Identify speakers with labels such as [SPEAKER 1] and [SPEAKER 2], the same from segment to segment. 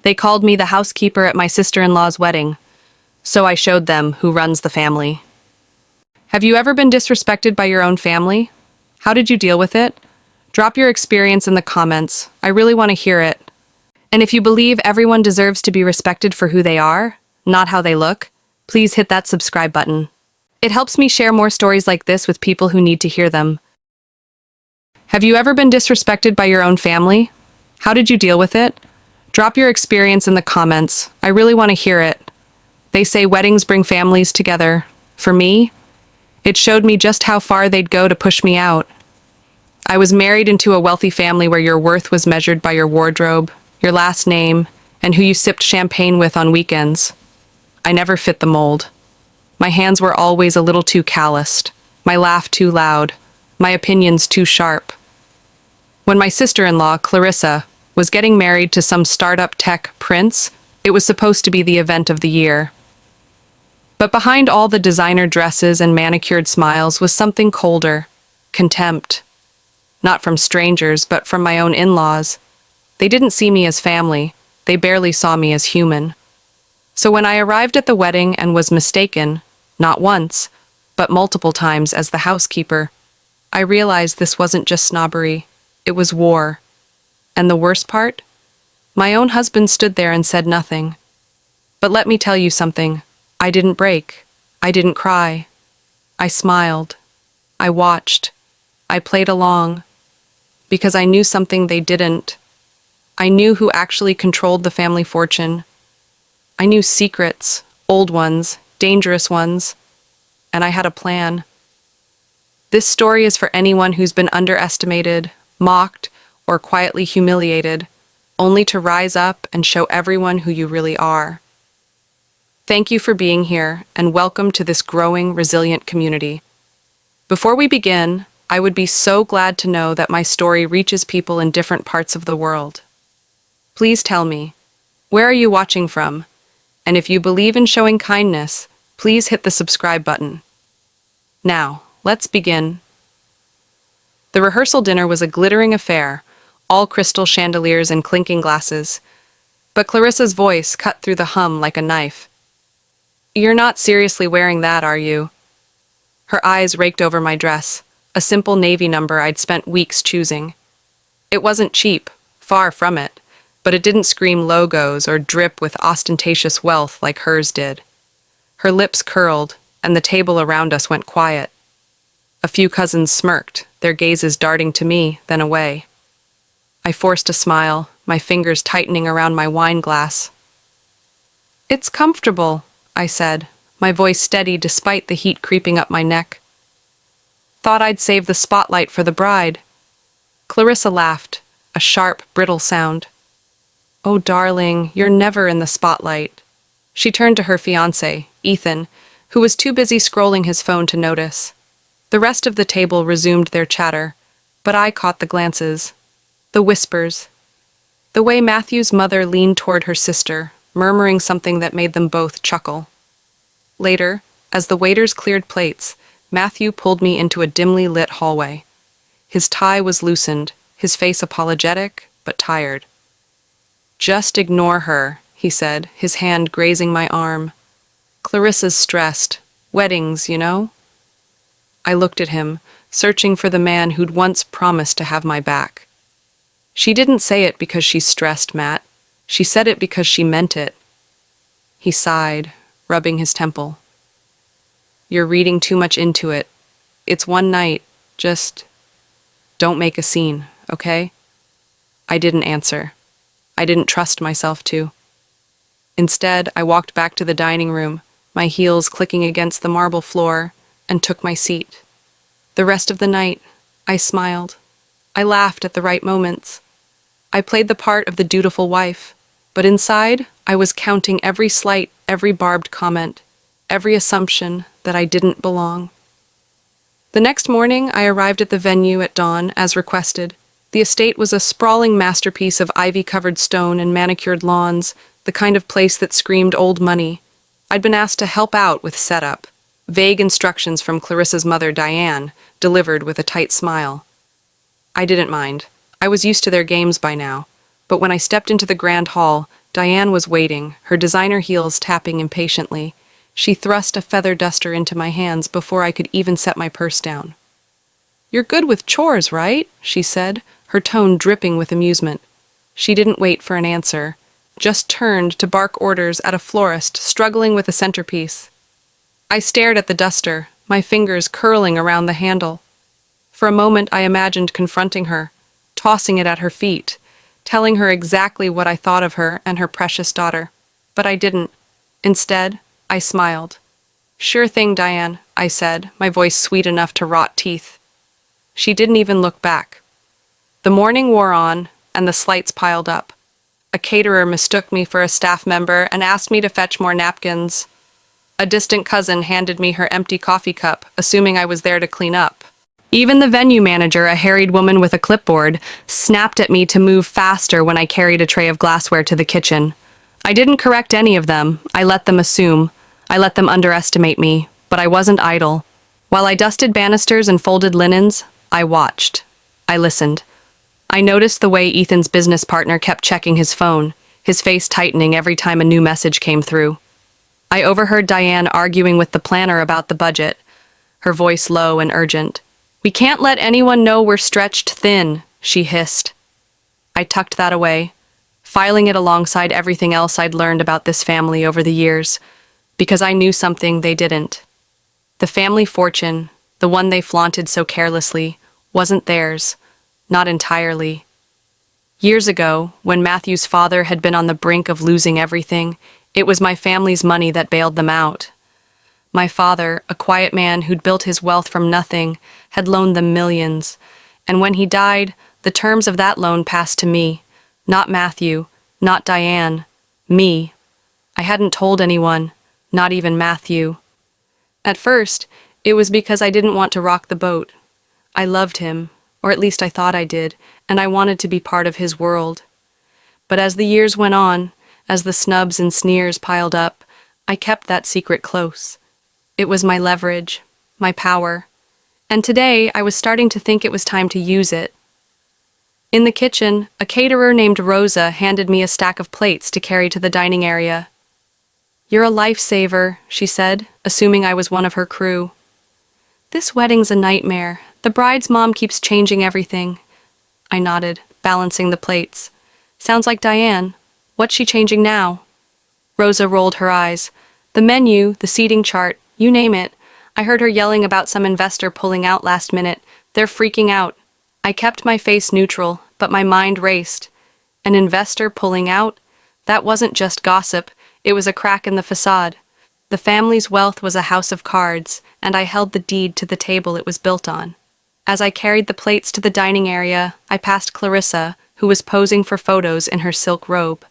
[SPEAKER 1] They called me the housekeeper at my sister-in-law's wedding, so I showed them who runs the family. Have you ever been disrespected by your own family? How did you deal with it? Drop your experience in the comments. I really want to hear it. And if you believe everyone deserves to be respected for who they are, not how they look, please hit that subscribe button. It helps me share more stories like this with people who need to hear them. Have you ever been disrespected by your own family? How did you deal with it? Drop your experience in the comments. I really want to hear it. They say weddings bring families together. For me, it showed me just how far they'd go to push me out. I was married into a wealthy family where your worth was measured by your wardrobe, your last name, and who you sipped champagne with on weekends. I never fit the mold. My hands were always a little too calloused, my laugh too loud, my opinions too sharp. When my sister-in-law, Clarissa, was getting married to some startup tech prince, it was supposed to be the event of the year. But behind all the designer dresses and manicured smiles was something colder, contempt. Not from strangers, but from my own in-laws. They didn't see me as family, they barely saw me as human. So when I arrived at the wedding and was mistaken, not once, but multiple times as the housekeeper, I realized this wasn't just snobbery, it was war. And the worst part? My own husband stood there and said nothing. But let me tell you something. I didn't break. I didn't cry. I smiled. I watched. I played along. Because I knew something they didn't. I knew who actually controlled the family fortune. I knew secrets, old ones, dangerous ones. And I had a plan. This story is for anyone who's been underestimated, mocked, or quietly humiliated, only to rise up and show everyone who you really are. Thank you for being here, and welcome to this growing, resilient community. Before we begin, I would be so glad to know that my story reaches people in different parts of the world. Please tell me, where are you watching from? And if you believe in showing kindness, please hit the subscribe button. Now, let's begin. The rehearsal dinner was a glittering affair, all crystal chandeliers and clinking glasses. But Clarissa's voice cut through the hum like a knife. "You're not seriously wearing that, are you?" Her eyes raked over my dress, a simple navy number I'd spent weeks choosing. It wasn't cheap, far from it, but it didn't scream logos or drip with ostentatious wealth like hers did. Her lips curled, and the table around us went quiet. A few cousins smirked, their gazes darting to me, then away. I forced a smile, my fingers tightening around my wine glass. "It's comfortable," I said, my voice steady despite the heat creeping up my neck. "Thought I'd save the spotlight for the bride." Clarissa laughed, a sharp, brittle sound. "Oh, darling, you're never in the spotlight." She turned to her fiancé, Ethan, who was too busy scrolling his phone to notice. The rest of the table resumed their chatter, but I caught the glances, the whispers, the way Matthew's mother leaned toward her sister, murmuring something that made them both chuckle. Later, as the waiters cleared plates, Matthew pulled me into a dimly lit hallway. His tie was loosened, his face apologetic, but tired. "Just ignore her," he said, his hand grazing my arm. "Clarissa's stressed. Weddings, you know?" I looked at him, searching for the man who'd once promised to have my back. "She didn't say it because she's stressed, Matt. She said it because she meant it." He sighed, rubbing his temple. "You're reading too much into it. It's one night. Just don't make a scene, okay?" I didn't answer. I didn't trust myself to. Instead, I walked back to the dining room, my heels clicking against the marble floor, and took my seat. The rest of the night, I smiled. I laughed at the right moments. I played the part of the dutiful wife, but inside, I was counting every slight, every barbed comment, every assumption that I didn't belong. The next morning, I arrived at the venue at dawn, as requested. The estate was a sprawling masterpiece of ivy-covered stone and manicured lawns, the kind of place that screamed old money. I'd been asked to help out with setup. Vague instructions from Clarissa's mother, Diane, delivered with a tight smile. I didn't mind. I was used to their games by now. But when I stepped into the grand hall, Diane was waiting, her designer heels tapping impatiently. She thrust a feather duster into my hands before I could even set my purse down. "You're good with chores, right?" she said, her tone dripping with amusement. She didn't wait for an answer, just turned to bark orders at a florist struggling with a centerpiece. I stared at the duster, my fingers curling around the handle. For a moment I imagined confronting her, tossing it at her feet, telling her exactly what I thought of her and her precious daughter. But I didn't. Instead, I smiled. "Sure thing, Diane," I said, my voice sweet enough to rot teeth. She didn't even look back. The morning wore on, and the slights piled up. A caterer mistook me for a staff member and asked me to fetch more napkins. A distant cousin handed me her empty coffee cup, assuming I was there to clean up. Even the venue manager, a harried woman with a clipboard, snapped at me to move faster when I carried a tray of glassware to the kitchen. I didn't correct any of them. I let them assume. I let them underestimate me, but I wasn't idle. While I dusted banisters and folded linens, I watched. I listened. I noticed the way Ethan's business partner kept checking his phone, his face tightening every time a new message came through. I overheard Diane arguing with the planner about the budget, her voice low and urgent. "We can't let anyone know we're stretched thin," she hissed. I tucked that away, filing it alongside everything else I'd learned about this family over the years, because I knew something they didn't. The family fortune, the one they flaunted so carelessly, wasn't theirs, not entirely. Years ago, when Matthew's father had been on the brink of losing everything, it was my family's money that bailed them out. My father, a quiet man who'd built his wealth from nothing, had loaned them millions, and when he died, the terms of that loan passed to me. Not Matthew, not Diane, me. I hadn't told anyone, not even Matthew. At first, it was because I didn't want to rock the boat. I loved him, or at least I thought I did, and I wanted to be part of his world. But as the years went on, as the snubs and sneers piled up, I kept that secret close. It was my leverage, my power, and today I was starting to think it was time to use it. In the kitchen, a caterer named Rosa handed me a stack of plates to carry to the dining area. "You're a lifesaver," she said, assuming I was one of her crew. "This wedding's a nightmare. The bride's mom keeps changing everything." I nodded, balancing the plates. "Sounds like Diane. What's she changing now?" Rosa rolled her eyes. "The menu, the seating chart, you name it. I heard her yelling about some investor pulling out last minute. They're freaking out." I kept my face neutral, but my mind raced. An investor pulling out? That wasn't just gossip. It was a crack in the facade. The family's wealth was a house of cards, and I held the deed to the table it was built on. As I carried the plates to the dining area, I passed Clarissa, who was posing for photos in her silk robe.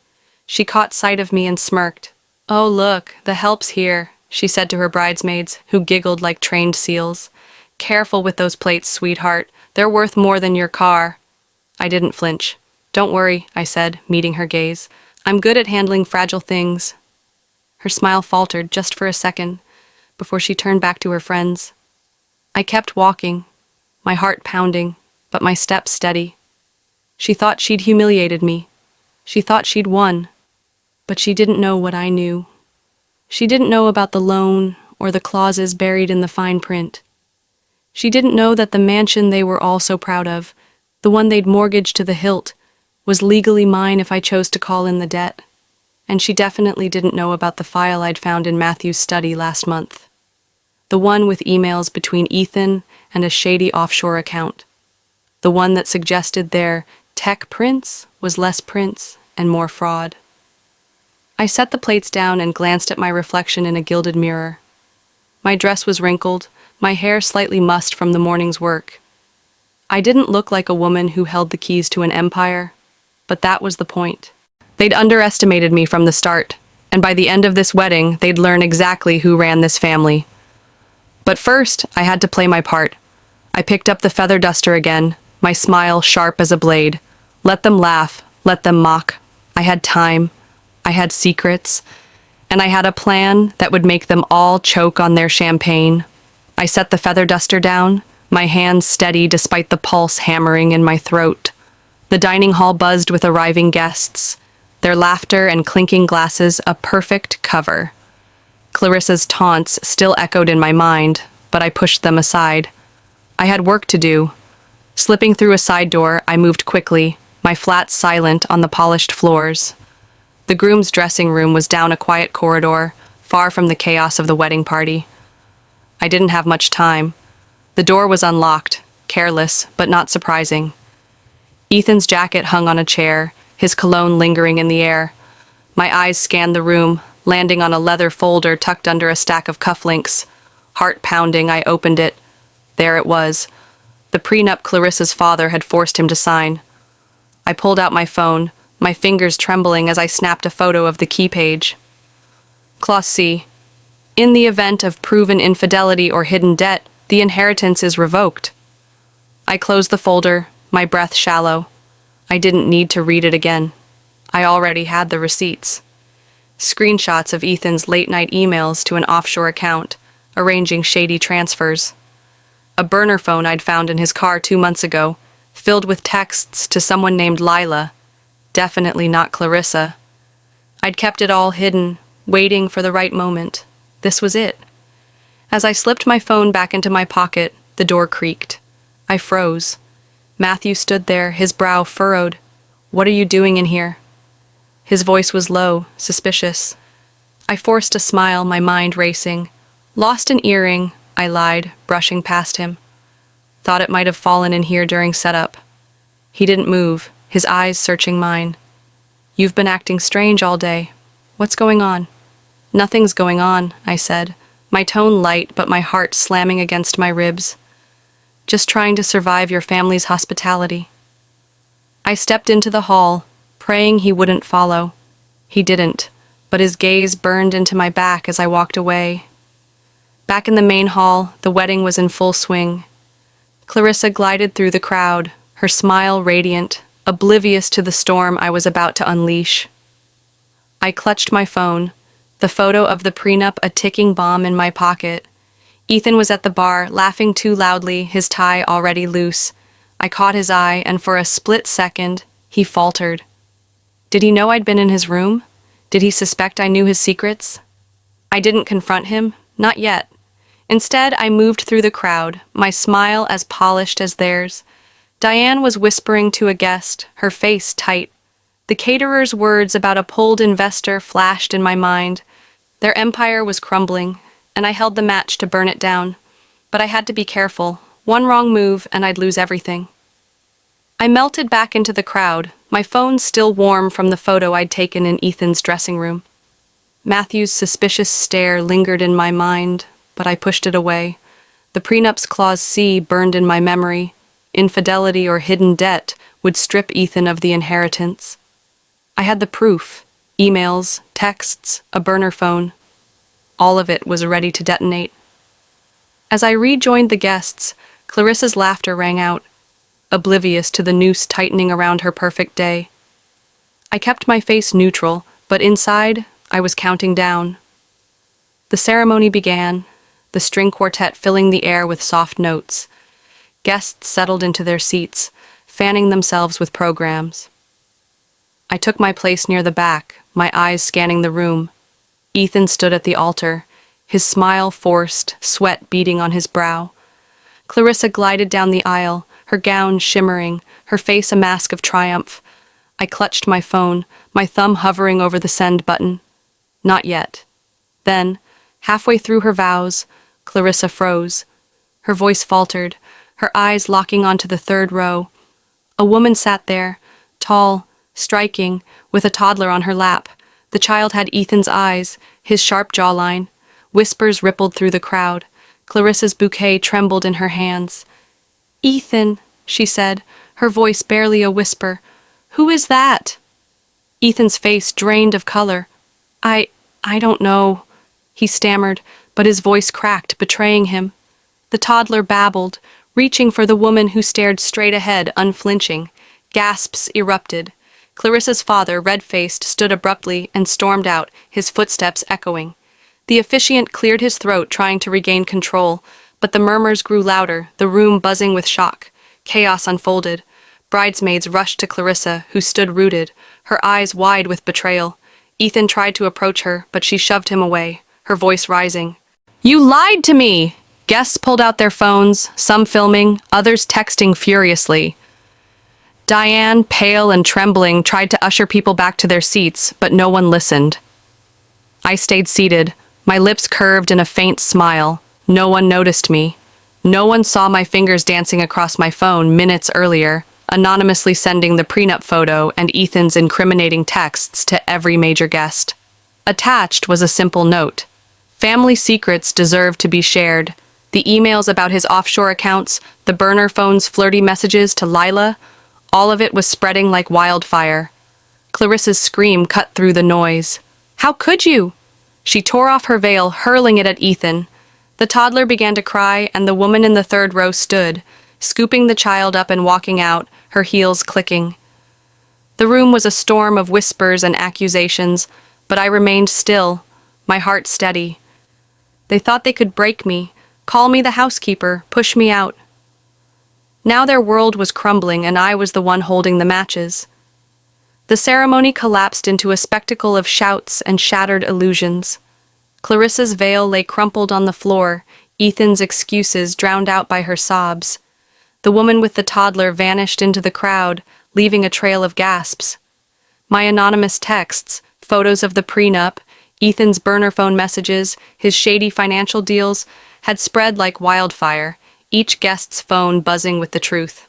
[SPEAKER 1] She caught sight of me and smirked. "Oh, look, the help's here," she said to her bridesmaids, who giggled like trained seals. "Careful with those plates, sweetheart. They're worth more than your car." I didn't flinch. "Don't worry," I said, meeting her gaze. "I'm good at handling fragile things." Her smile faltered just for a second, before she turned back to her friends. I kept walking, my heart pounding, but my steps steady. She thought she'd humiliated me. She thought she'd won. But she didn't know what I knew. She didn't know about the loan or the clauses buried in the fine print. She didn't know that the mansion they were all so proud of, the one they'd mortgaged to the hilt, was legally mine if I chose to call in the debt. And she definitely didn't know about the file I'd found in Matthew's study last month. The one with emails between Ethan and a shady offshore account. The one that suggested their tech prince was less prince and more fraud. I set the plates down and glanced at my reflection in a gilded mirror. My dress was wrinkled, my hair slightly mussed from the morning's work. I didn't look like a woman who held the keys to an empire, but that was the point. They'd underestimated me from the start, and by the end of this wedding, they'd learn exactly who ran this family. But first, I had to play my part. I picked up the feather duster again, my smile sharp as a blade. Let them laugh, let them mock. I had time, I had secrets, and I had a plan that would make them all choke on their champagne. I set the feather duster down, my hands steady despite the pulse hammering in my throat. The dining hall buzzed with arriving guests. their laughter and clinking glasses a perfect cover. Clarissa's taunts still echoed in my mind, but I pushed them aside. I had work to do. Slipping through a side door, I moved quickly, my flat silent on the polished floors. The groom's dressing room was down a quiet corridor, far from the chaos of the wedding party. I didn't have much time. The door was unlocked, careless, but not surprising. Ethan's jacket hung on a chair, his cologne lingering in the air. My eyes scanned the room, landing on a leather folder tucked under a stack of cufflinks. Heart pounding, I opened it. There it was. The prenup Clarissa's father had forced him to sign. I pulled out my phone, my fingers trembling as I snapped a photo of the key page. Clause C. In the event of proven infidelity or hidden debt, the inheritance is revoked. I closed the folder, my breath shallow. I didn't need to read it again. I already had the receipts. Screenshots of Ethan's late-night emails to an offshore account, arranging shady transfers. A burner phone I'd found in his car 2 months ago, filled with texts to someone named Lila. Definitely not Clarissa. I'd kept it all hidden, waiting for the right moment. This was it. As I slipped my phone back into my pocket, the door creaked. I froze. Matthew stood there, his brow furrowed. "What are you doing in here?" His voice was low, suspicious. I forced a smile, my mind racing. "Lost an earring," I lied, brushing past him. "Thought it might have fallen in here during setup." He didn't move, his eyes searching mine. "You've been acting strange all day. What's going on?" "Nothing's going on," I said, my tone light but my heart slamming against my ribs. "Just trying to survive your family's hospitality." I stepped into the hall, praying he wouldn't follow. He didn't, but his gaze burned into my back as I walked away. Back in the main hall, the wedding was in full swing. Clarissa glided through the crowd, her smile radiant, oblivious to the storm I was about to unleash. I clutched my phone, the photo of the prenup a ticking bomb in my pocket. Ethan was at the bar, laughing too loudly, his tie already loose. I caught his eye, and for a split second, he faltered. Did he know I'd been in his room? Did he suspect I knew his secrets? I didn't confront him, not yet. Instead, I moved through the crowd, my smile as polished as theirs. Diane was whispering to a guest, her face tight. The caterer's words about a pulled investor flashed in my mind. Their empire was crumbling, and I held the match to burn it down. But I had to be careful. One wrong move, and I'd lose everything. I melted back into the crowd, my phone still warm from the photo I'd taken in Ethan's dressing room. Matthew's suspicious stare lingered in my mind, but I pushed it away. The prenup's clause C burned in my memory. Infidelity or hidden debt would strip Ethan of the inheritance. I had the proof. Emails, texts, a burner phone. All of it was ready to detonate. As I rejoined the guests, Clarissa's laughter rang out, oblivious to the noose tightening around her perfect day. I kept my face neutral, but inside, I was counting down. The ceremony began, the string quartet filling the air with soft notes. Guests settled into their seats, fanning themselves with programs. I took my place near the back, my eyes scanning the room. Ethan stood at the altar, his smile forced, sweat beading on his brow. Clarissa glided down the aisle, her gown shimmering, her face a mask of triumph. I clutched my phone, my thumb hovering over the send button. Not yet. Then, halfway through her vows, Clarissa froze. Her voice faltered, her eyes locking onto the third row. A woman sat there, tall, striking, with a toddler on her lap. The child had Ethan's eyes, his sharp jawline. Whispers rippled through the crowd. Clarissa's bouquet trembled in her hands. "Ethan," she said, her voice barely a whisper. "Who is that?" Ethan's face drained of color. I don't know," he stammered, but his voice cracked, betraying him. The toddler babbled, reaching for the woman who stared straight ahead, unflinching. Gasps erupted. Clarissa's father, red-faced, stood abruptly and stormed out, his footsteps echoing. The officiant cleared his throat, trying to regain control, but the murmurs grew louder, the room buzzing with shock. Chaos unfolded. Bridesmaids rushed to Clarissa, who stood rooted, her eyes wide with betrayal. Ethan tried to approach her, but she shoved him away, her voice rising. "You lied to me!" Guests pulled out their phones, some filming, others texting furiously. Diane, pale and trembling, tried to usher people back to their seats, but no one listened. I stayed seated, my lips curved in a faint smile. No one noticed me. No one saw my fingers dancing across my phone minutes earlier, anonymously sending the prenup photo and Ethan's incriminating texts to every major guest. Attached was a simple note. Family secrets deserve to be shared. The emails about his offshore accounts, the burner phone's flirty messages to Lila, all of it was spreading like wildfire. Clarissa's scream cut through the noise. "How could you?" She tore off her veil, hurling it at Ethan. The toddler began to cry, and the woman in the third row stood, scooping the child up and walking out, her heels clicking. The room was a storm of whispers and accusations, but I remained still, my heart steady. They thought they could break me, call me the housekeeper, push me out. Now their world was crumbling, and I was the one holding the matches. The ceremony collapsed into a spectacle of shouts and shattered illusions. Clarissa's veil lay crumpled on the floor, Ethan's excuses drowned out by her sobs. The woman with the toddler vanished into the crowd, leaving a trail of gasps. My anonymous texts, photos of the prenup, Ethan's burner phone messages, his shady financial deals, had spread like wildfire, each guest's phone buzzing with the truth.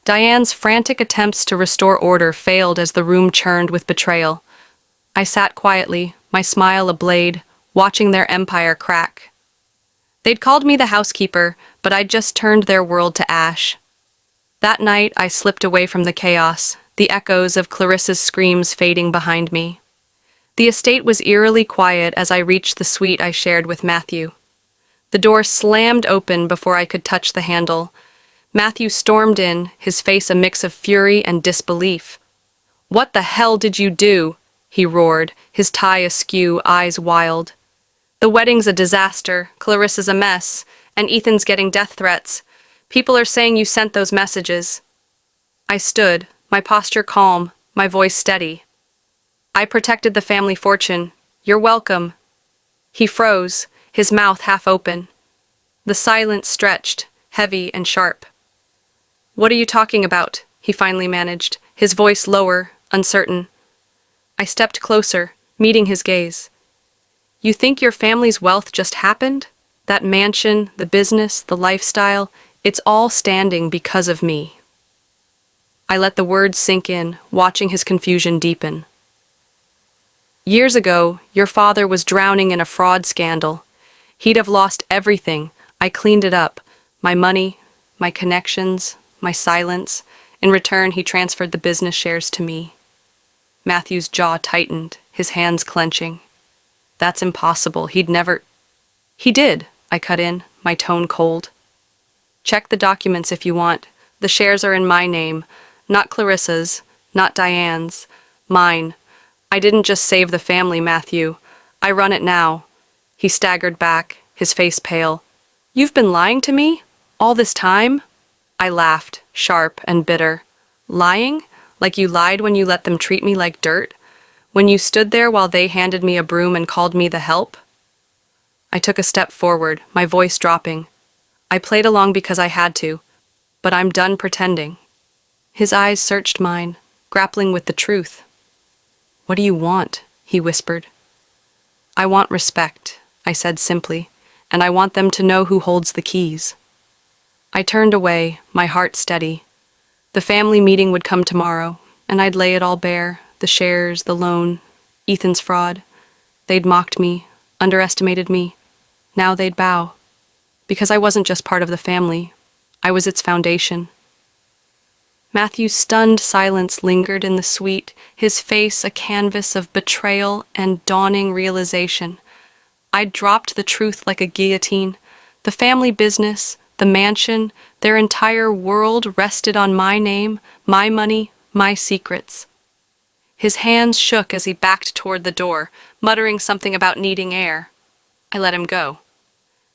[SPEAKER 1] Diane's frantic attempts to restore order failed as the room churned with betrayal. I sat quietly, my smile a blade, watching their empire crack. They'd called me the housekeeper, but I'd just turned their world to ash. That night, I slipped away from the chaos, the echoes of Clarissa's screams fading behind me. The estate was eerily quiet as I reached the suite I shared with Matthew. The door slammed open before I could touch the handle. Matthew stormed in, his face a mix of fury and disbelief. "What the hell did you do?" he roared, his tie askew, eyes wild. "The wedding's a disaster, Clarissa's a mess, and Ethan's getting death threats. People are saying you sent those messages." I stood, my posture calm, my voice steady. "I protected the family fortune. You're welcome." He froze, his mouth half open. The silence stretched, heavy and sharp. "What are you talking about?" he finally managed, his voice lower, uncertain. I stepped closer, meeting his gaze. "You think your family's wealth just happened? That mansion, the business, the lifestyle, it's all standing because of me." I let the words sink in, watching his confusion deepen. "Years ago, your father was drowning in a fraud scandal. He'd have lost everything. I cleaned it up. My money, my connections, my silence. In return, he transferred the business shares to me." Matthew's jaw tightened, his hands clenching. "That's impossible. He'd never—" "He did," I cut in, my tone cold. "Check the documents if you want. The shares are in my name, not Clarissa's, not Diane's, mine. I didn't just save the family, Matthew. I run it now." He staggered back, his face pale. "You've been lying to me? All this time?" I laughed, sharp and bitter. "Lying? Like you lied when you let them treat me like dirt? When you stood there while they handed me a broom and called me the help?" I took a step forward, my voice dropping. "I played along because I had to, but I'm done pretending." His eyes searched mine, grappling with the truth. "What do you want?" he whispered. "I want respect," I said simply, "and I want them to know who holds the keys." I turned away, my heart steady. The family meeting would come tomorrow, and I'd lay it all bare, the shares, the loan, Ethan's fraud. They'd mocked me, underestimated me. Now they'd bow. Because I wasn't just part of the family, I was its foundation. Matthew's stunned silence lingered in the suite, his face a canvas of betrayal and dawning realization. I'd dropped the truth like a guillotine. The family business, the mansion, their entire world rested on my name, my money, my secrets. His hands shook as he backed toward the door, muttering something about needing air. I let him go.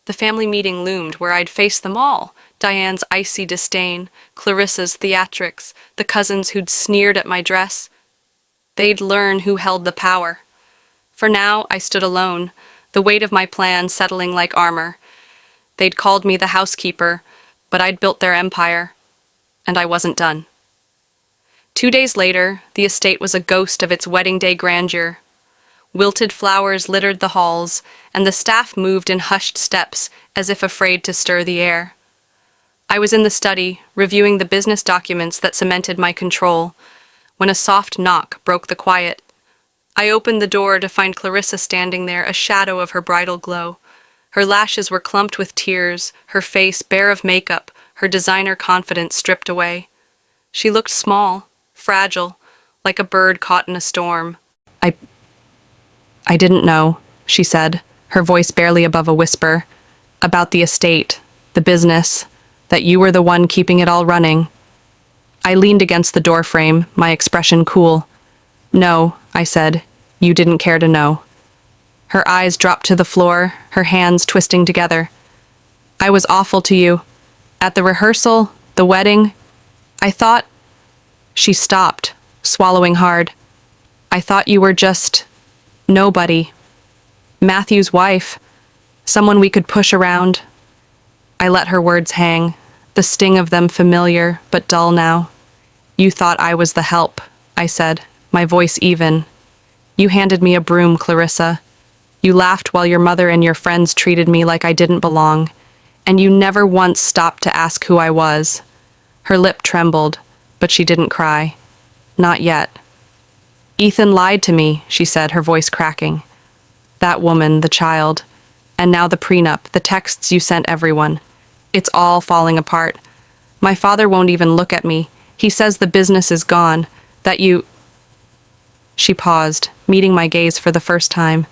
[SPEAKER 1] The family meeting loomed where I'd face them all, Diane's icy disdain, Clarissa's theatrics, the cousins who'd sneered at my dress. They'd learn who held the power. For now, I stood alone, the weight of my plan settling like armor. They'd called me the housekeeper, but I'd built their empire, and I wasn't done. 2 days later, the estate was a ghost of its wedding day grandeur. Wilted flowers littered the halls, and the staff moved in hushed steps as if afraid to stir the air. I was in the study, reviewing the business documents that cemented my control, when a soft knock broke the quiet. I opened the door to find Clarissa standing there, a shadow of her bridal glow. Her lashes were clumped with tears, her face bare of makeup, her designer confidence stripped away. She looked small, fragile, like a bird caught in a storm. I didn't know, she said, her voice barely above a whisper, about the estate, the business, that you were the one keeping it all running. I leaned against the doorframe, my expression cool. No, I said, you didn't care to know. Her eyes dropped to the floor, her hands twisting together. I was awful to you. At the rehearsal, the wedding, I thought... She stopped, swallowing hard. I thought you were just... nobody. Matthew's wife. Someone we could push around. I let her words hang, the sting of them familiar, but dull now. You thought I was the help, I said, my voice even. You handed me a broom, Clarissa. You laughed while your mother and your friends treated me like I didn't belong, and you never once stopped to ask who I was. Her lip trembled, but she didn't cry. Not yet. Ethan lied to me, she said, her voice cracking. That woman, the child, and now the prenup, the texts you sent everyone. It's all falling apart. My father won't even look at me. He says the business is gone, that you... She paused, meeting my gaze for the first time.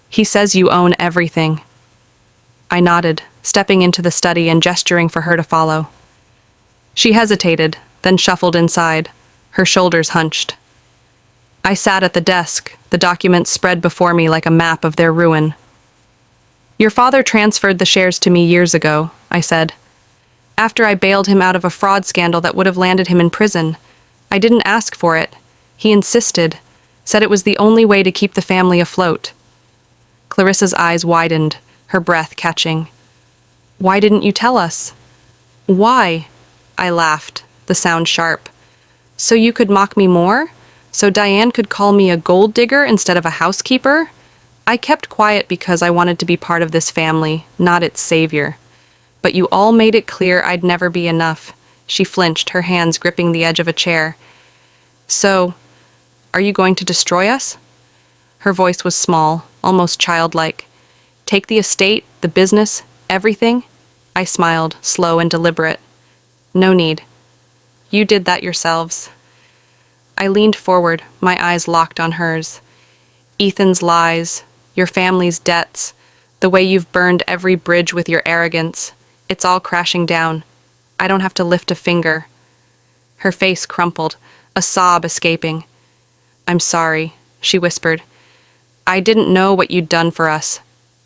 [SPEAKER 1] He says you own everything. I nodded, stepping into the study and gesturing for her to follow. She hesitated, then shuffled inside, her shoulders hunched. I sat at the desk, the documents spread before me like a map of their ruin. Your father transferred the shares to me years ago, I said. After I bailed him out of a fraud scandal that would have landed him in prison. I didn't ask for it. He insisted, said it was the only way to keep the family afloat. Clarissa's eyes widened, her breath catching. Why didn't you tell us? Why? I laughed, the sound sharp. So you could mock me more? So Diane could call me a gold digger instead of a housekeeper? I kept quiet because I wanted to be part of this family, not its savior. But you all made it clear I'd never be enough. She flinched, her hands gripping the edge of a chair. So, are you going to destroy us? Her voice was small, almost childlike. Take the estate, the business, everything? I smiled, slow and deliberate. No need. You did that yourselves. I leaned forward, my eyes locked on hers. Ethan's lies, your family's debts, the way you've burned every bridge with your arrogance. It's all crashing down. I don't have to lift a finger. Her face crumpled, a sob escaping. I'm sorry, she whispered. I didn't know what you'd done for us.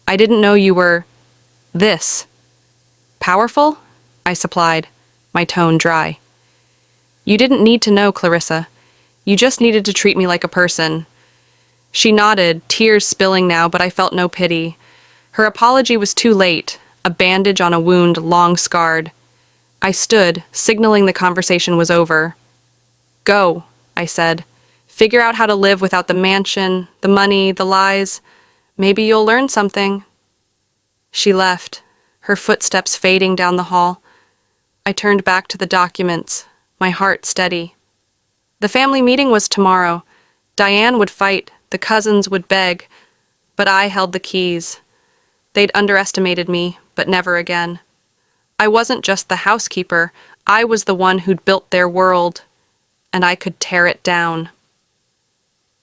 [SPEAKER 1] I didn't know you were... this. Powerful? I supplied, my tone dry. You didn't need to know, Clarissa. You just needed to treat me like a person. She nodded, tears spilling now, but I felt no pity. Her apology was too late, a bandage on a wound long scarred. I stood, signaling the conversation was over. Go, I said. Figure out how to live without the mansion, the money, the lies. Maybe you'll learn something. She left, her footsteps fading down the hall. I turned back to the documents, my heart steady. The family meeting was tomorrow. Diane would fight, the cousins would beg, but I held the keys. They'd underestimated me, but never again. I wasn't just the housekeeper, I was the one who'd built their world, and I could tear it down.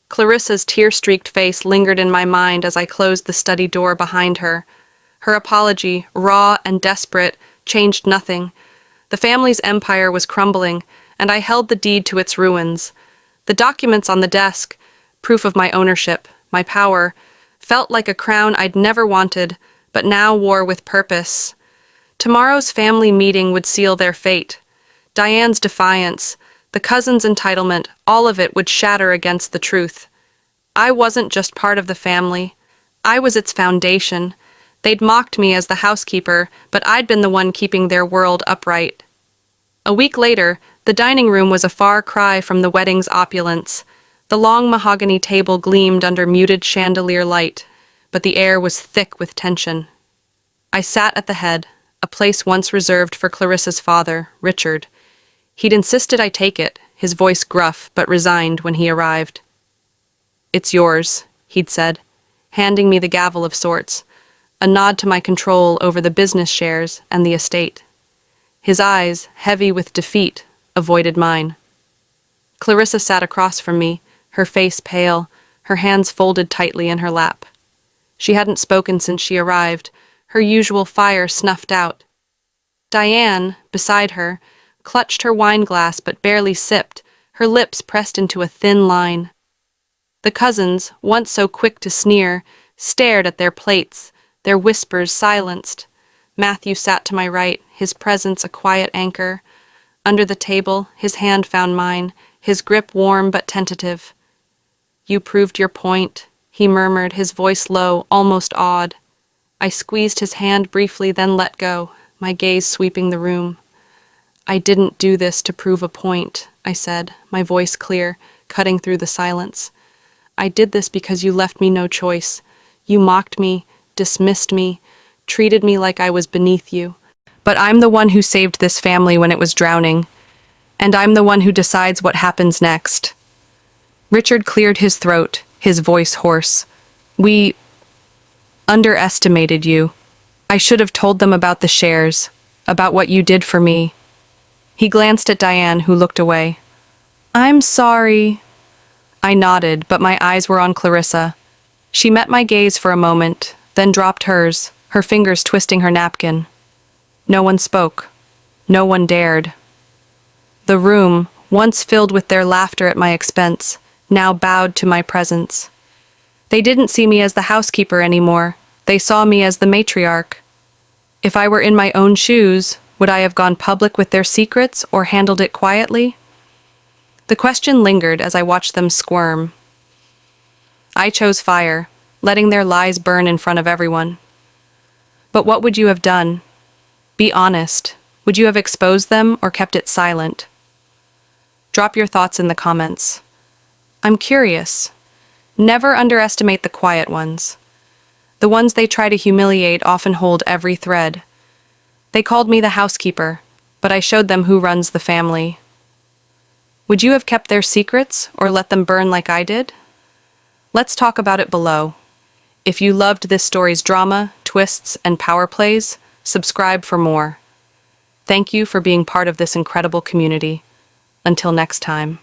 [SPEAKER 1] Clarissa's tear-streaked face lingered in my mind as I closed the study door behind her. Her apology, raw and desperate, changed nothing. The family's empire was crumbling, and I held the deed to its ruins. The documents on the desk, proof of my ownership, my power, felt like a crown I'd never wanted, but now wore with purpose. Tomorrow's family meeting would seal their fate. Diane's defiance, the cousin's entitlement, all of it would shatter against the truth. I wasn't just part of the family. I was its foundation. They'd mocked me as the housekeeper, but I'd been the one keeping their world upright. A week later, the dining room was a far cry from the wedding's opulence. The long mahogany table gleamed under muted chandelier light, but the air was thick with tension. I sat at the head, a place once reserved for Clarissa's father, Richard. He'd insisted I take it, his voice gruff but resigned when he arrived. "It's yours," he'd said, handing me the gavel of sorts, a nod to my control over the business shares and the estate. His eyes, heavy with defeat, avoided mine. Clarissa sat across from me, her face pale, her hands folded tightly in her lap. She hadn't spoken since she arrived, her usual fire snuffed out. Diane, beside her, clutched her wine glass but barely sipped, her lips pressed into a thin line. The cousins, once so quick to sneer, stared at their plates, their whispers silenced. Matthew sat to my right, his presence a quiet anchor. Under the table, his hand found mine, his grip warm but tentative. "You proved your point," he murmured, his voice low, almost awed. I squeezed his hand briefly, then let go, my gaze sweeping the room. "I didn't do this to prove a point," I said, my voice clear, cutting through the silence. "I did this because you left me no choice. You mocked me, dismissed me, treated me like I was beneath you. But I'm the one who saved this family when it was drowning, and I'm the one who decides what happens next." Richard cleared his throat, his voice hoarse. "We underestimated you. I should have told them about the shares, about what you did for me." He glanced at Diane, who looked away. "I'm sorry." I nodded, but my eyes were on Clarissa. She met my gaze for a moment, then dropped hers, her fingers twisting her napkin. No one spoke. No one dared. The room, once filled with their laughter at my expense, now bowed to my presence. They didn't see me as the housekeeper anymore. They saw me as the matriarch. If I were in my own shoes, would I have gone public with their secrets or handled it quietly? The question lingered as I watched them squirm. I chose fire, letting their lies burn in front of everyone. But what would you have done? Be honest. Would you have exposed them or kept it silent? Drop your thoughts in the comments. I'm curious. Never underestimate the quiet ones. The ones they try to humiliate often hold every thread. They called me the housekeeper, but I showed them who runs the family. Would you have kept their secrets or let them burn like I did? Let's talk about it below. If you loved this story's drama, twists, and power plays, subscribe for more. Thank you for being part of this incredible community. Until next time.